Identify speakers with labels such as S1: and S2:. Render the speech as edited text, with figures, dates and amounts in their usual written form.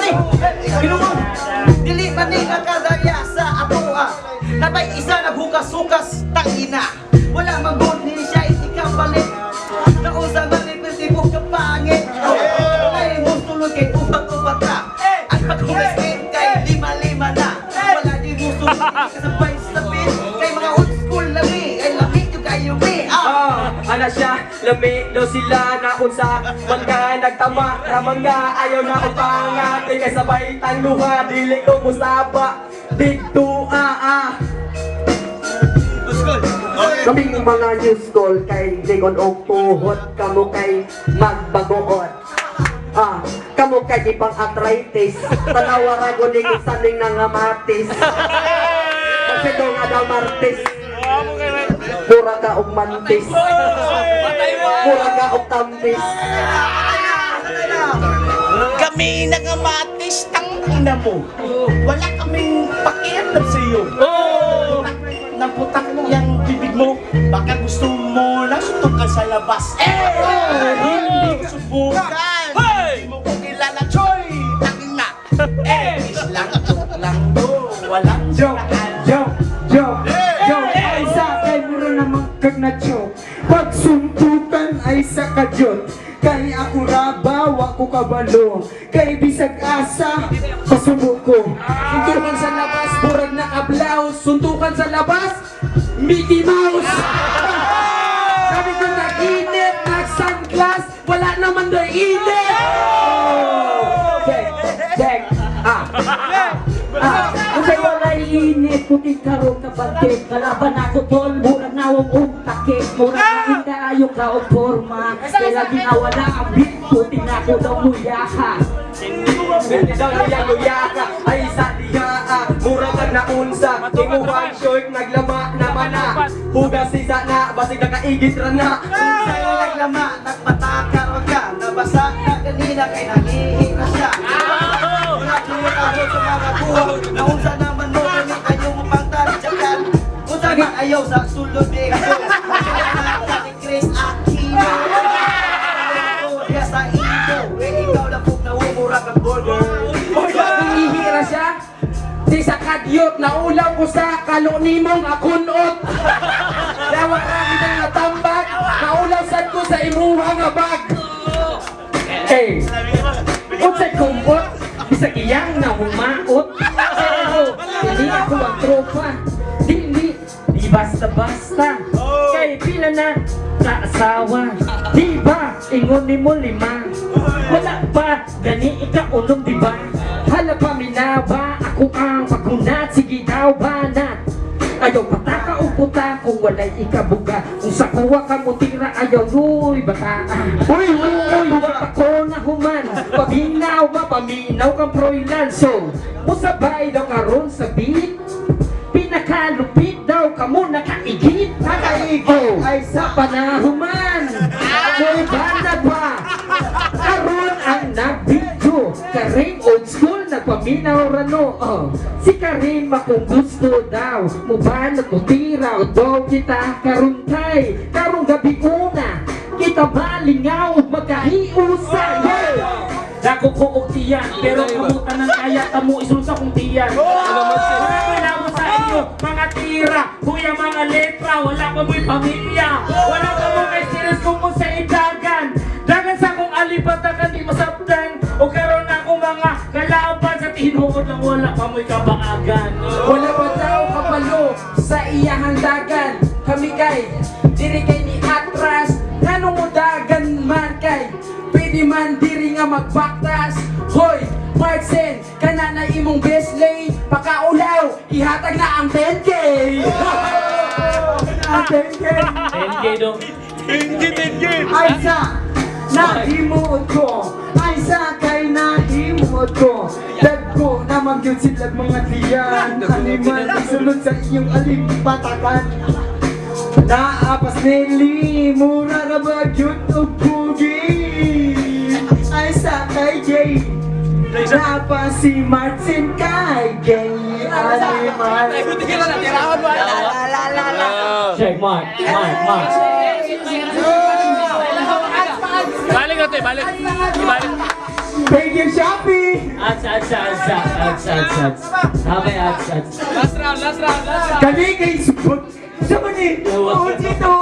S1: Dili! Ginoo! Dili man ni nakadaya sa atoa. Nabay isa naghukas-hukas tangina. Wala man good ni siya itikapalit. Nausa man ni Pertibok kapangit. Ay mo sulod kay upat-upat na. At pag-humiskin kay lima-lima na. Wala di mo sulod kay kasabay sa pin. Kay mga old school lami. Ay lami yung kayo mi.
S2: Ana siya, lami daw sila na unsa man ka nagtama ramang nga ayaw na upangati kay sabay tangluha dili ko musaba dito Kaming mga new school kay Ligon og tuhod kamo kay magbagoon kamo kay ipang arthritis tanawa ra gud ning saning nangamatis kasi daw nga daw martis mura ka og mantis mura ka og tampis
S3: Kami nangamatis tang ina mo. Wala kaming pakialam sa iyo. Naputak yung bibig mo. Baka gusto mo na sutukan sa labas. Hindi ko subukan. Hindi mo ko kilala, Choy. Takin na. Islang joke lang do. Walang
S2: joke ay sa kay mura namang kag na joke pag suntukan ay sa kadyot kay ako raba wa ko kabalo kay bisag asa pasubo ko suntukan sa labas burag na kablaws suntukan sa labas Mickey Mouse sabi ko nag-init nag-sunglass wala naman doon init Kung walay init, puting karong kapagkit kalaban ako tol, murag nawag og takik murag na hindi ayok ka og forma kaya ginawala ang beat, puting ako daw muyaha hindi daw luya-luyaka ay sa diyaa murag ka na unsa imuhang short naglama naman na hugas sisa na basig nakaigit ra na
S1: Sa'yo naglama, nagpatakar wag ka. Nabasa na kanina kay nalihi na siya. Nakuha ako sa mga buhok. Naunsa naman mo kami kayo mapangtali dyan. Unsa man ayaw sa sulod eh. Kaya ni Chris Aquino. Kaya sa ito, ikaw na po na umura kang burger.
S2: Ihira siya di sa kadyot naulaw ko sa kalunimong akunot dawat rami na natambag naulaw sad ko sa imuha nga bag unsay kumpot bisag iyang na humaot pero dili ako ang tropa dili di basta-basta kay pila na kaasawa di ba ingon ni mo lima wala pa gani ika unom di ba hala pa minaba ako ang pagunat sige daw banat ayaw pataka o puta kung walay ikabuga kung sa kuwa ka mo tira ayaw luy bataan uy wala ko na human paminaw mapaminaw kang proilan so musabay daw karon sa beat pinakalupit daw kamo nakaigit ay sa panahuman may banat pa karon ang nagbidyo karing old school nagpaminaw rano si Karin makung gusto daw mubanat mo tira o daw kita karon kay karong gabi una kita malingaw magkahiusa dako ko og tiyan pero kamutan ng kaya tamo isulsa kong tiyan wala mo sa inyo mga tira kuya mga letra wala ko mo'y pamilya wala ka mo kay serious kung mo sa idagan dagan sa kong alipatakan di masabdan o karon ako mga kalaban sa tinuod lang wala pa mo'y kabaagan wala pa daw kapalo sa iyahang dagan kami kay diri kay ni atras nganong mo dagan man kay pwede man diri nga magbaktas hoy Marksen kana na imong best lane pakaulaw ihatag na ang 10K ang 10K 10K do ay sa nahimod ko ay sa kay nahimod ko dagko naman yun sila mga tiyan animal isulod sa iyong alimpatakan naapas nili mura na ba yun o pugi ay sa kay Jay napa si Martin kay Jay animal check mark
S4: Balik natin, balik. Thank you, Shopee!
S2: Ads. Okay, ads.
S4: Kani kay Subot! Siya man eh! Oo, dito!